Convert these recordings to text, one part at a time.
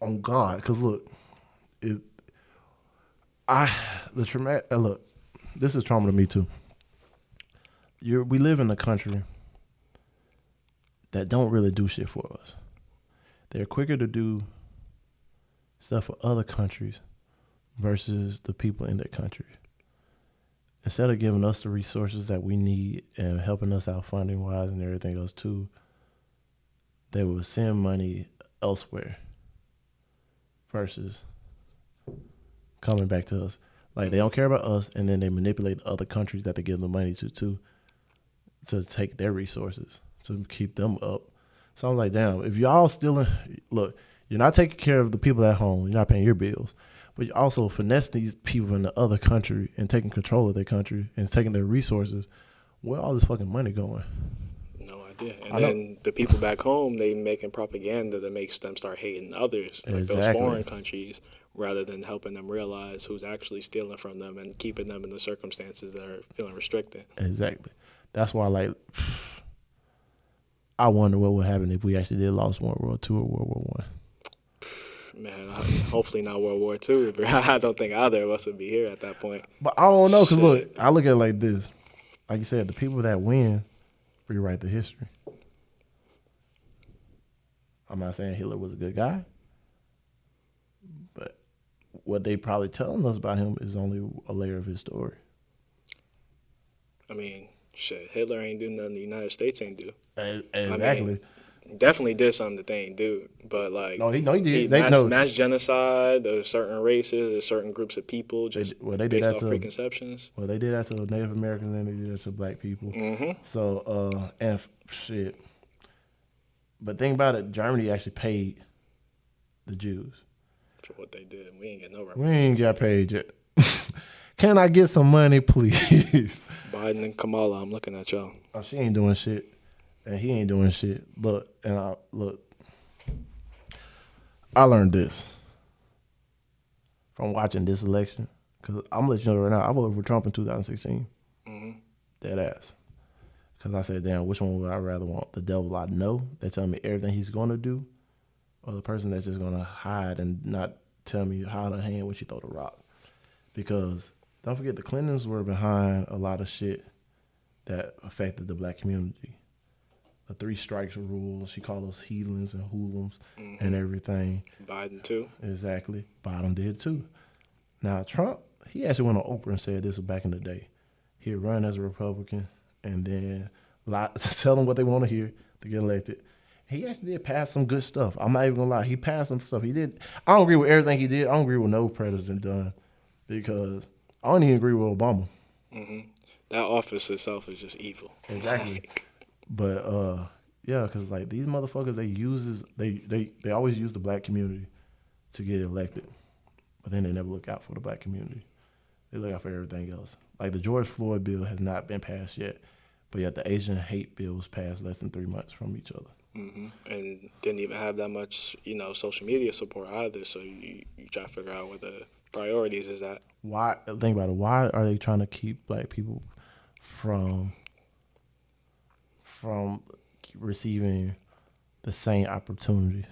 on God, because look, it, the traumatic. Look, this is trauma to me too. We live in a country that don't really do shit for us. They're quicker to do stuff for other countries versus the people in their country. Instead of giving us the resources that we need and helping us out funding wise and everything else too, they will send money elsewhere versus coming back to us. Like, they don't care about us, and then they manipulate the other countries that they give the money to take their resources to keep them up. So I'm like, damn, if y'all still look, you're not taking care of the people at home, you're not paying your bills, but you also finesse these people in the other country and taking control of their country and taking their resources. Where all this fucking money going? No idea. And then the people back home, they making propaganda that makes them start hating others, like those foreign countries, rather than helping them realize who's actually stealing from them and keeping them in the circumstances that are feeling restricted. Exactly. That's why, like, I wonder what would happen if we actually did lost World War II or World War One. Man, hopefully not World War II. I don't think either of us would be here at that point. But I don't know, because look, I look at it like this. Like you said, the people that win rewrite the history. I'm not saying Hitler was a good guy, but what they probably telling us about him is only a layer of his story. I mean, shit, Hitler ain't do nothing the United States ain't do. Exactly. I mean, definitely did something that they ain't do, but like, he did. Mass genocide. There's certain races, there's certain groups of people just they did based that off preconceptions. Well, they did that to Native Americans and they did that to black people. Mm-hmm. So, shit. But think about it, Germany actually paid the Jews For what they did, we ain't get no We reparations. ain't got paid yet. Can I get some money, please? Biden and Kamala, I'm looking at y'all. Oh, she ain't doing shit, and he ain't doing shit. Look, I learned this from watching this election. Because I'm gonna let you know right now, I voted for Trump in 2016. Mm-hmm. Dead ass. Because I said, damn, which one would I rather want? The devil I know that tell me everything he's gonna do, or the person that's just gonna hide and not tell me how to hand when she throw the rock? Because don't forget, the Clintons were behind a lot of shit that affected the black community. The 3 strikes rule, she called us heathens and hoodlums and everything. Biden too. Exactly. Biden did too. Now, Trump, he actually went on Oprah and said this was back in the day. He'd run as a Republican and then tell them what they want to hear to get elected. He actually did pass some good stuff. I'm not even gonna lie. He passed some stuff. He did. I don't agree with everything he did. I don't agree with no president done, because I don't even agree with Obama. Mm-hmm. That office itself is just evil. Exactly. But yeah, because like these motherfuckers, they always use the black community to get elected, but then they never look out for the black community. They look out for everything else. Like the George Floyd bill has not been passed yet, but yet the Asian hate bill was passed less than 3 months from each other. Mm-hmm. And didn't even have that much, social media support either. So you try to figure out what the priorities is at. Why? Think about it. Why are they trying to keep black people from receiving the same opportunities?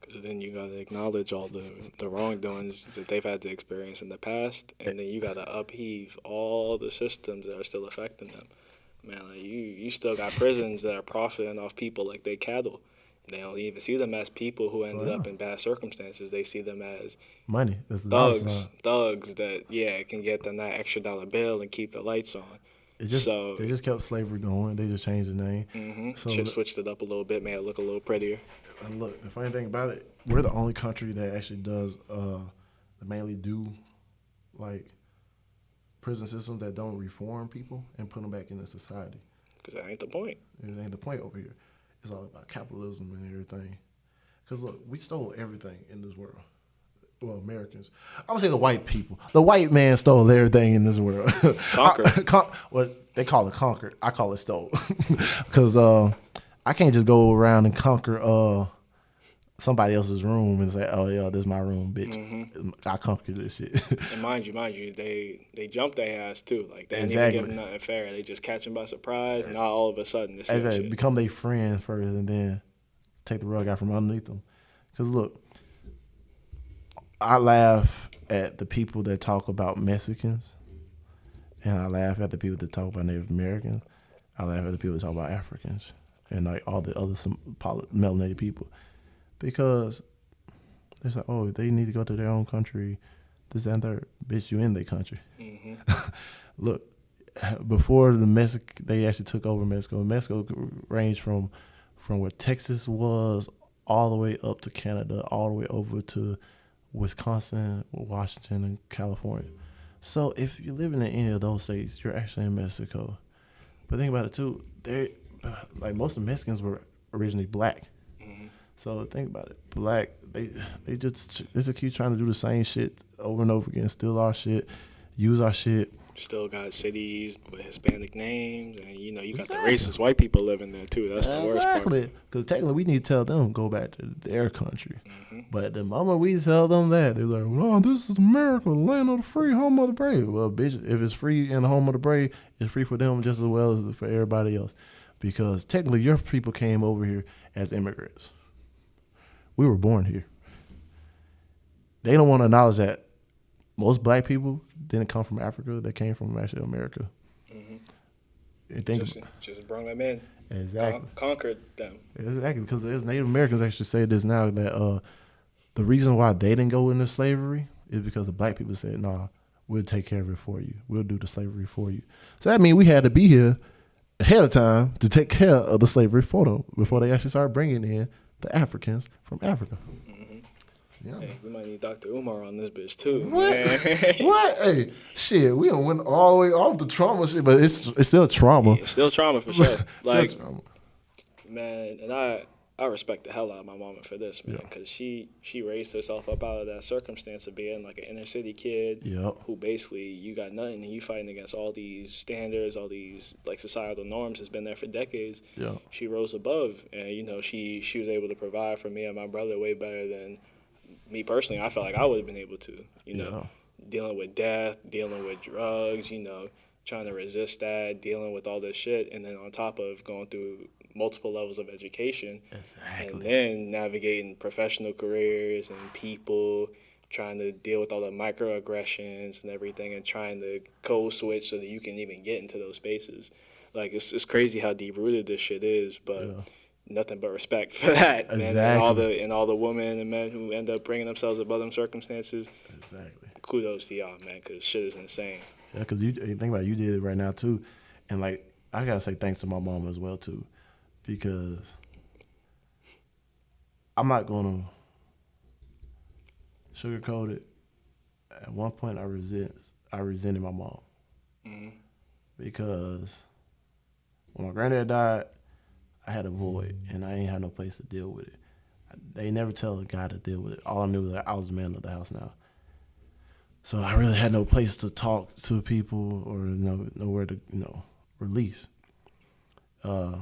Because then you got to acknowledge all the wrongdoings that they've had to experience in the past, and then you got to upheave all the systems that are still affecting them. Man, like you still got prisons that are profiting off people like they cattle. They don't even see them as people who ended up in bad circumstances. They see them as money. Thugs that can get them that extra dollar bill and keep the lights on. They just kept slavery going. They just changed the name. Mm-hmm. So switched it up a little bit, made it look a little prettier. And look, the funny thing about it, we're the only country that actually does that mainly do like prison systems that don't reform people and put them back into society. Because that ain't the point. It ain't the point over here. It's all about capitalism and everything. Because look, we stole everything in this world. Well, Americans. I would say the white people. The white man stole everything in this world. Conquered. Well, they call it conquered. I call it stole. Because I can't just go around and conquer somebody else's room and say, oh, yeah, this is my room, bitch. Mm-hmm. I conquered this shit. And mind you, they jumped their ass, too. Like, they didn't even give them nothing fair. They just catch them by surprise, and now all of a sudden, this become their friend first and then take the rug out from underneath them. Because, look, I laugh at the people that talk about Mexicans, and I laugh at the people that talk about Native Americans. I laugh at the people that talk about Africans and like all the other some melanated people because it's like, oh, they need to go to their own country. This and third, bitch, you in their country. Mm-hmm. Look, before they actually took over Mexico. Mexico ranged from where Texas was all the way up to Canada, all the way over to Wisconsin, Washington, and California. So if you're living in any of those states, you're actually in Mexico. But think about it too. They like most of the Mexicans were originally black. Mm-hmm. So think about it. Black, they just keep trying to do the same shit over and over again, steal our shit, use our shit. Still got cities with Hispanic names, and you got the racist white people living there too. That's the worst part. Exactly, because technically we need to tell them to go back to their country. Mm-hmm. But the moment we tell them that, they're like, "Oh, this is America, land of the free, home of the brave." Well, bitch, if it's free in the home of the brave, it's free for them just as well as for everybody else. Because technically, your people came over here as immigrants. We were born here. They don't want to acknowledge that most black people didn't come from Africa. They came from actually America. Mm-hmm. Just brought them in. Exactly. Conquered them. Exactly, because there's Native Americans actually say this now that the reason why they didn't go into slavery is because the black people said, "Nah, we'll take care of it for you. We'll do the slavery for you." So that means we had to be here ahead of time to take care of the slavery for them before they actually started bringing in the Africans from Africa. Yeah. Hey, we might need Dr. Umar on this bitch too. What? What? Hey, shit, we don't went all the way off the trauma shit, but it's still trauma. Yeah, it's still trauma for sure. Like, trauma. Man, and I respect the hell out of my mama for this, man, because she raised herself up out of that circumstance of being like an inner city kid who basically you got nothing and you fighting against all these standards, all these like societal norms that's been there for decades. Yeah. She rose above, and she was able to provide for me and my brother way better than me personally. I felt like I would have been able to, dealing with death, dealing with drugs, trying to resist that, dealing with all this shit, and then on top of going through multiple levels of education, and then navigating professional careers and people, trying to deal with all the microaggressions and everything, and trying to code switch so that you can even get into those spaces. Like, it's crazy how deep rooted this shit is, but nothing but respect for that, man. And all the women and men who end up bringing themselves above them circumstances. Exactly. Kudos to y'all, man, because shit is insane. Yeah, because you think about it, you did it right now too, and like I gotta say thanks to my mom as well too, because I'm not gonna sugarcoat it. At one point, I resented my mom because when my granddad died, I had a void and I ain't had no place to deal with it. They never tell a guy to deal with it. All I knew was that I was the man of the house now. So I really had no place to talk to people or nowhere to release. Like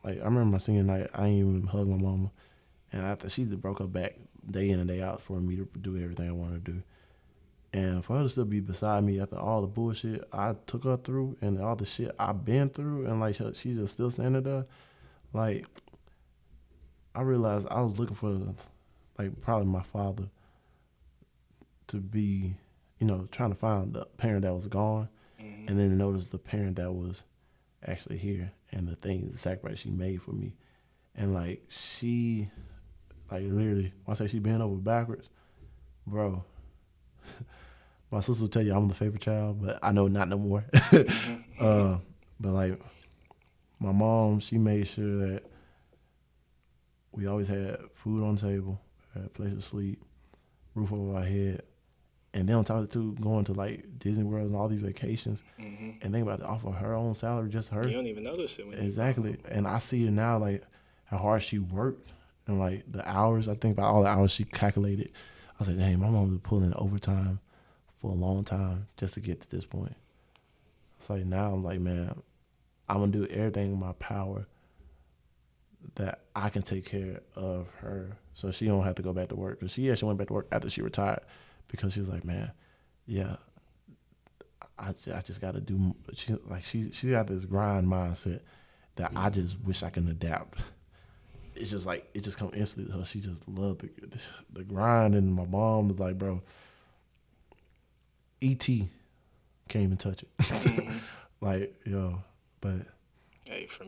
I remember my senior night, I didn't even hug my mama, and after she broke her back day in and day out for me to do everything I wanted to do, and for her to still be beside me after all the bullshit I took her through and all the shit I've been through, and like she's just still standing there, like I realized I was looking for like probably my father to be, trying to find the parent that was gone, and then notice the parent that was actually here and the sacrifice she made for me. And like she, like literally, when I say she bent over backwards, bro, my sister will tell you I'm the favorite child, but I know not no more. But like my mom, she made sure that we always had food on the table, had a place to sleep, roof over our head. And then on top of it too, going to like Disney World and all these vacations, and think about it, off of her own salary, just her. You don't even notice it. Exactly. And I see it now, like how hard she worked and like the hours. I think about all the hours she calculated. I was like, dang, my mom was pulling overtime for a long time just to get to this point. It's like now I'm like, man, I'm gonna do everything in my power that I can take care of her, so she don't have to go back to work. Because she actually went back to work after she retired. Because she was like, man, yeah, I just got to do. She got this grind mindset that I just wish I can adapt. it's just like it just come instantly to her. She just loved the grind, and my mom was like, bro, E.T. can't even touch it. Mm-hmm. Like, yo, but Hey, for